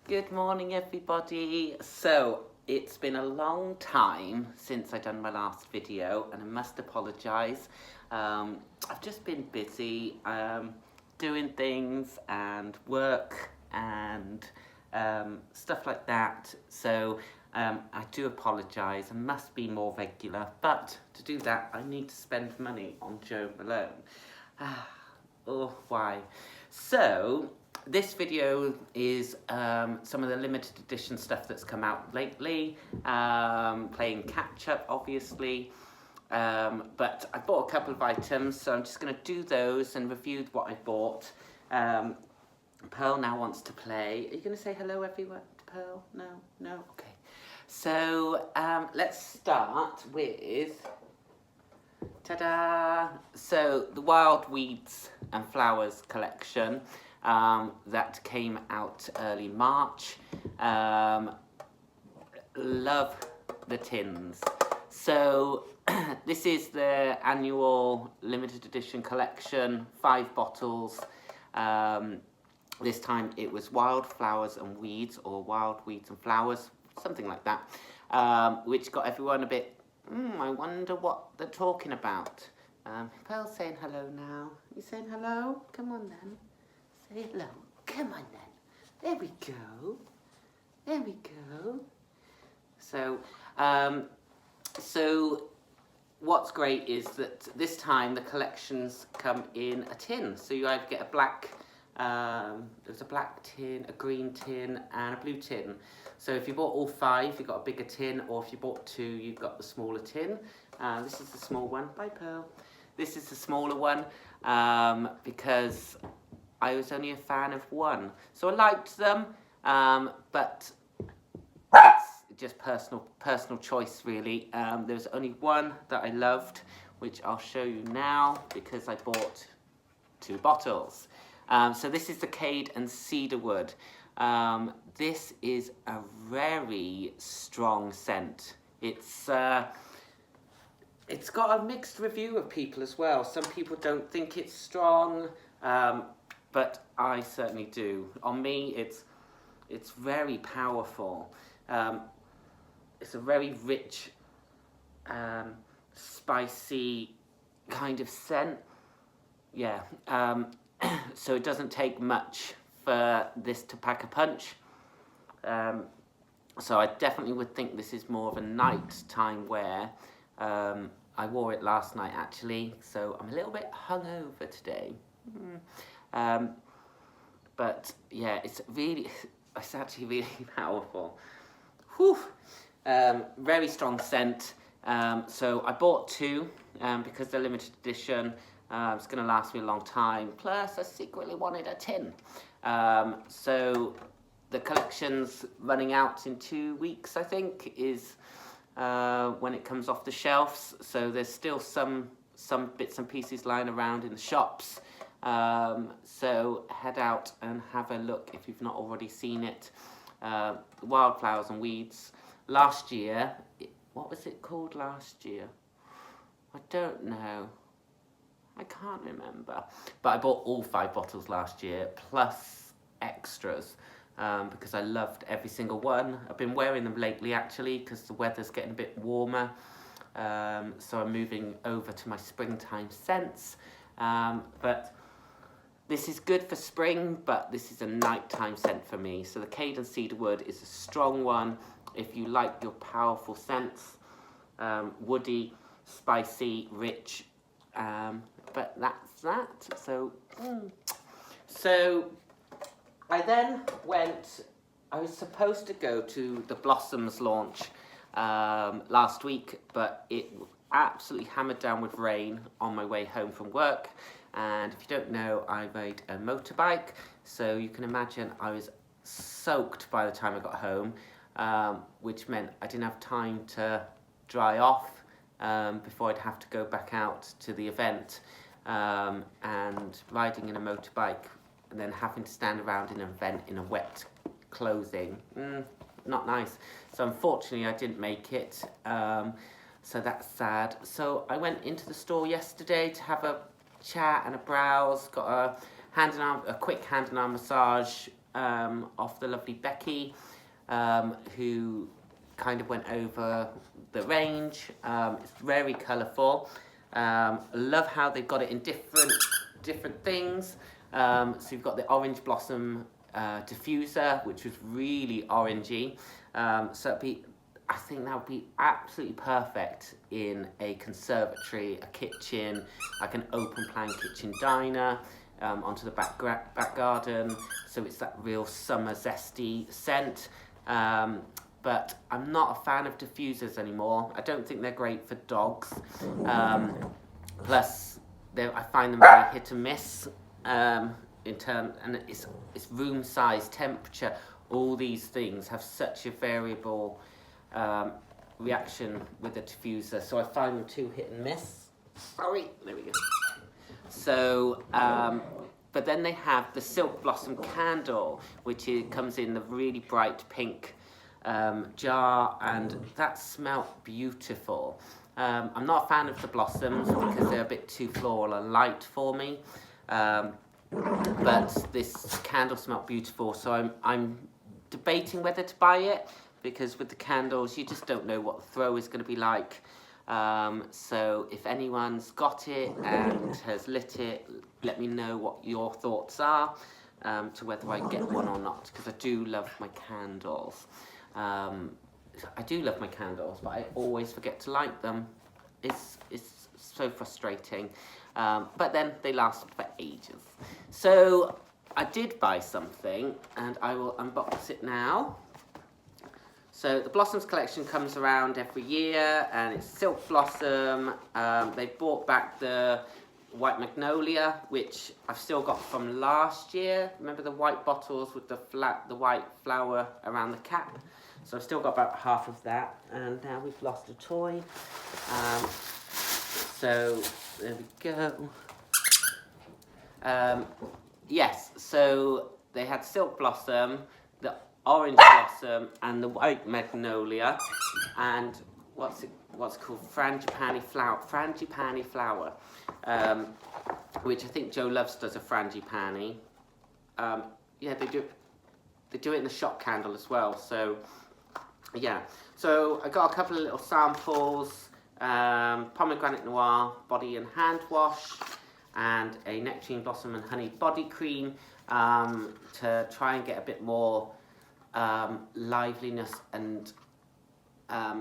Good morning, everybody. So it's been a long time since I've done my last video, and I must apologise. I've just been busy doing things and work and stuff like that. So I do apologise. I must be more regular, but to do that, I need to spend money on Jo Malone. Oh, why? So this video is some of the limited edition stuff that's come out lately, playing catch up obviously, but I bought a couple of items, so I'm just going to do those and review what I bought. Pearl now wants to play. Are you going to say hello everyone to Pearl? No? No? Okay. So let's start with, ta-da! So the Wild Weeds and Flowers collection. That came out early March. Love the tins. So this is the annual limited edition collection, 5 bottles. This time it was Wild Flowers and Weeds, or Wild Weeds and Flowers, something like that, which got everyone a bit, I wonder what they're talking about. Pearl's saying hello now. You saying hello? Come on then. Say hello. Come on then. There we go. There we go. So what's great is that this time the collections come in a tin. So you either get a black, there's a black tin, a green tin, and a blue tin. So if you bought all 5, you got a bigger tin, or if you bought 2, you've got the smaller tin. This is the small one. Bye, Pearl. This is the smaller one because I was only a fan of 1. So I liked them, but it's just personal choice really. There was only 1 that I loved, which I'll show you now because I bought 2 bottles. So this is the Cade and Cedarwood. This is a very strong scent. It's got a mixed review of people as well. Some people don't think it's strong, but I certainly do. On me, it's very powerful. It's a very rich, spicy kind of scent. Yeah. So it doesn't take much for this to pack a punch. So I definitely would think this is more of a nighttime wear. I wore it last night actually, so I'm a little bit hungover today. But yeah, it's actually really powerful. Whew. Very strong scent. So I bought 2 because they're limited edition. It's going to last me a long time. Plus, I secretly wanted a tin. So the collection's running out in 2 weeks, I think, is when it comes off the shelves. So there's still some bits and pieces lying around in the shops. So head out and have a look if you've not already seen it. Wildflowers and Weeds. Last year, what was it called last year? I don't know. I can't remember. But I bought all 5 bottles last year, plus extras, because I loved every single one. I've been wearing them lately, actually, because the weather's getting a bit warmer. So I'm moving over to my springtime scents. But this is good for spring, but this is a nighttime scent for me. So the Cade and Cedarwood is a strong one if you like your powerful scents. Woody, spicy, rich. But that's that. So I then I was supposed to go to the Blossoms launch last week, but it absolutely hammered down with rain on my way home from work. And if you don't know, I ride a motorbike, so you can imagine I was soaked by the time I got home, which meant I didn't have time to dry off before I'd have to go back out to the event. And riding in a motorbike and then having to stand around in an event in a wet clothing, not nice. So unfortunately I didn't make it, so that's sad. So I went into the store yesterday to have a chat and a browse, got a quick hand and arm massage off the lovely Becky, who kind of went over the range. It's very colourful. Love how they've got it in different things. So you've got the orange blossom diffuser, which was really orangey. So I think that would be absolutely perfect in a conservatory, a kitchen, like an open plan kitchen diner, onto the back garden. So it's that real summer zesty scent. But I'm not a fan of diffusers anymore. I don't think they're great for dogs. Plus, I find them very hit and miss. And it's room size, temperature, all these things have such a variable reaction with the diffuser, so I find them too hit and miss. Sorry, there we go. So, but then they have the Silk Blossom candle, which comes in the really bright pink jar, and that smelled beautiful. I'm not a fan of the blossoms because they're a bit too floral and light for me. But this candle smelled beautiful, so I'm debating whether to buy it, because with the candles you just don't know what the throw is going to be like. So if anyone's got it and has lit it, let me know what your thoughts are to whether I get one or not, because I do love my candles. I do love my candles, but I always forget to light them. It's so frustrating. But then they last for ages. So I did buy something, and I will unbox it now. So the Blossoms collection comes around every year, and it's Silk Blossom. They brought back the White Magnolia, which I've still got from last year. Remember the white bottles with the white flower around the cap? So I've still got about half of that, and now we've lost a toy. So there we go. Yes, so they had Silk Blossom, the Orange Blossom, and the White Magnolia, and what's it called? Frangipani flower, which I think Jo Loves does a frangipani. Yeah, they do it in the shop candle as well. So yeah, so I got a couple of little samples. Pomegranate Noir body and hand wash, and a Nectarine Blossom and Honey body cream to try and get a bit more liveliness and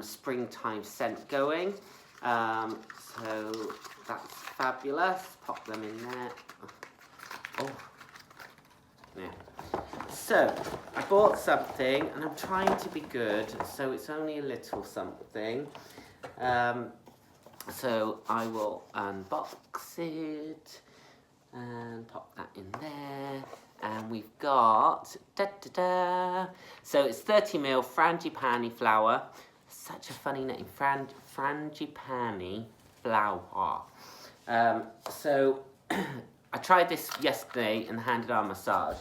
springtime scent going. So that's fabulous. Pop them in there. Oh, yeah. So I bought something, and I'm trying to be good, so it's only a little something. So I will unbox it and pop that in there, and we've got so it's 30ml frangipani flower. Such a funny name, frangipani flower. So I tried this yesterday in the handed arm massage.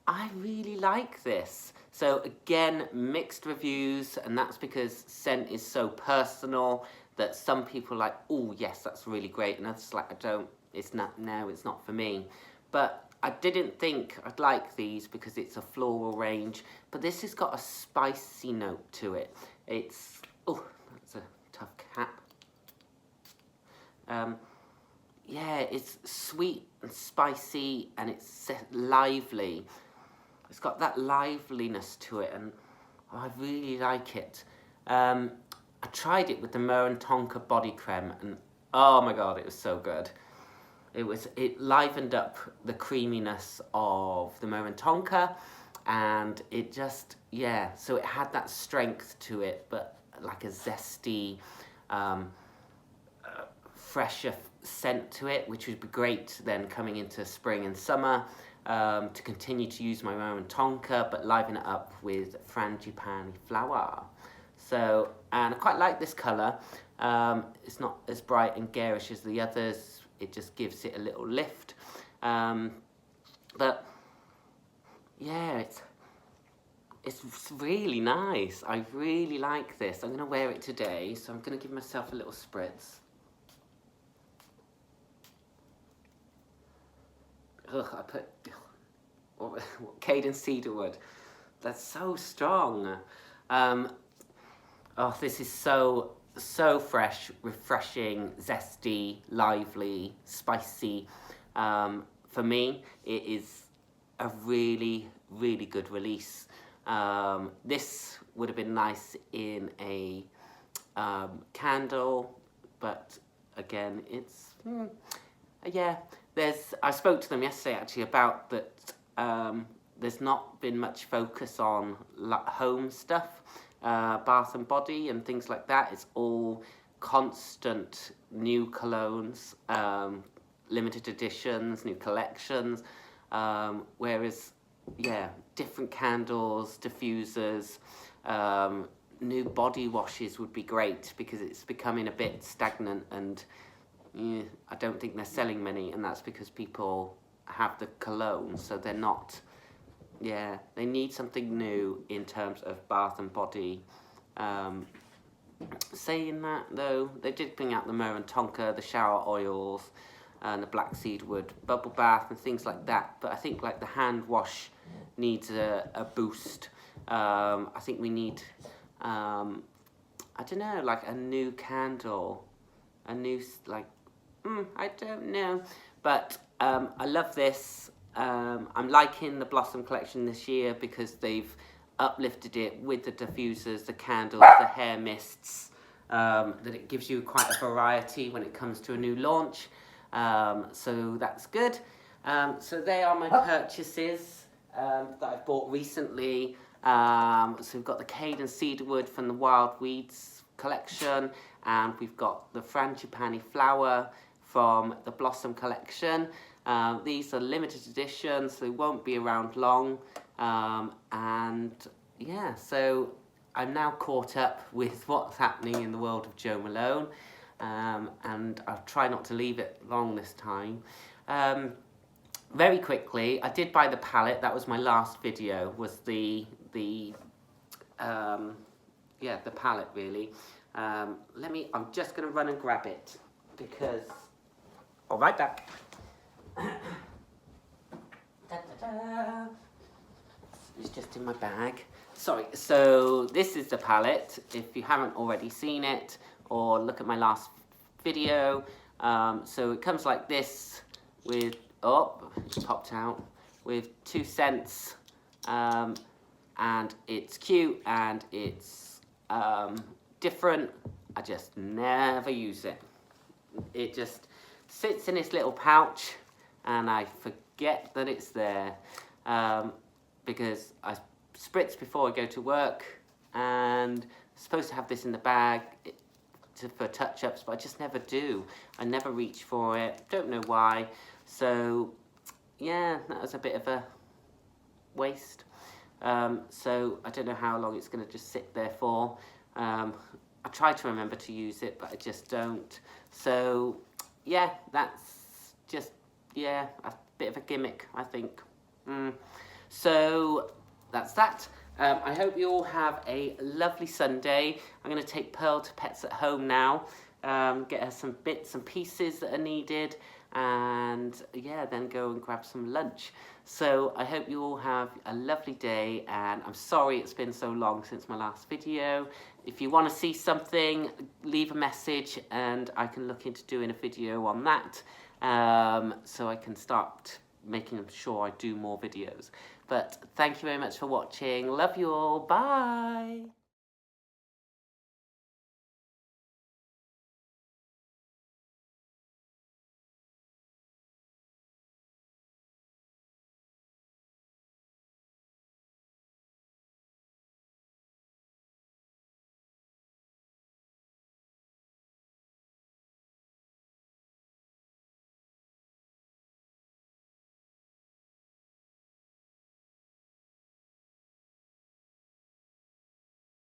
I really like this. So again, mixed reviews, and that's because scent is so personal that some people are like, oh yes, that's really great, and others like, it's not for me. But I didn't think I'd like these because it's a floral range, but this has got a spicy note to it. It's, oh, that's a tough cap. Yeah, it's sweet and spicy, and it's lively. It's got that liveliness to it, and I really like it. I tried it with the Malone Tonka body creme, and oh my god, it was so good. It livened up the creaminess of the Malone Tonka, and it just, yeah, so it had that strength to it, but like a zesty, fresher scent to it, which would be great then coming into spring and summer. To continue to use my Malone Tonka, but liven it up with frangipani flower. So, and I quite like this colour. It's not as bright and garish as the others. It just gives it a little lift. But yeah, it's really nice. I really like this. I'm going to wear it today, so I'm going to give myself a little spritz. I put Cadence cedarwood. That's so strong. Oh, this is so fresh, refreshing, zesty, lively, spicy. For me, it is a really good release. This would have been nice in a candle, but again, it's yeah. I spoke to them yesterday actually about that. There's not been much focus on home stuff, bath and body and things like that. It's all constant new colognes, limited editions, new collections, whereas yeah, different candles, diffusers, new body washes would be great, because it's becoming a bit stagnant, and I don't think they're selling many, and that's because people have the cologne, so they're not. Yeah, they need something new in terms of bath and body. Saying that though, they did bring out the Myrrh and Tonka, the shower oils, and the black cedarwood bubble bath and things like that. But I think like the hand wash needs a boost. I think we need, I don't know, like a new candle, a new like, I don't know. But I love this. I'm liking the Blossom collection this year because they've uplifted it with the diffusers, the candles, the hair mists, that it gives you quite a variety when it comes to a new launch. So that's good. So they are my purchases that I've bought recently. So we've got the Cadence cedarwood from the Wild Weeds collection, and we've got the Frangipani flower from the Blossom collection. These are limited editions, so they won't be around long. And yeah, so I'm now caught up with what's happening in the world of Jo Malone, and I'll try not to leave it long this time. Very quickly, I did buy the palette. That was my last video, was the palette really. I'm just gonna run and grab it, because I'll be right back. It's just in my bag. Sorry, so this is the palette, if you haven't already seen it, or look at my last video. So it comes like this with, it popped out, with 2 cents, and it's cute, and it's different. I just never use it. It just sits in this little pouch, and I forget that it's there, because I spritz before I go to work, and I'm supposed to have this in the bag for touch-ups, but I just never do. I never reach for it, don't know why. So yeah, that was a bit of a waste. So I don't know how long it's going to just sit there for. I try to remember to use it, but I just don't. So yeah, that's just, yeah, a bit of a gimmick, I think. So that's that. I hope you all have a lovely Sunday. I'm going to take Pearl to Pets at Home now, get her some bits and pieces that are needed, and yeah, then go and grab some lunch. So I hope you all have a lovely day, and I'm sorry it's been so long since my last video. If you want to see something, leave a message and I can look into doing a video on that, so I can start making sure I do more videos. But thank you very much for watching. Love you all. Bye.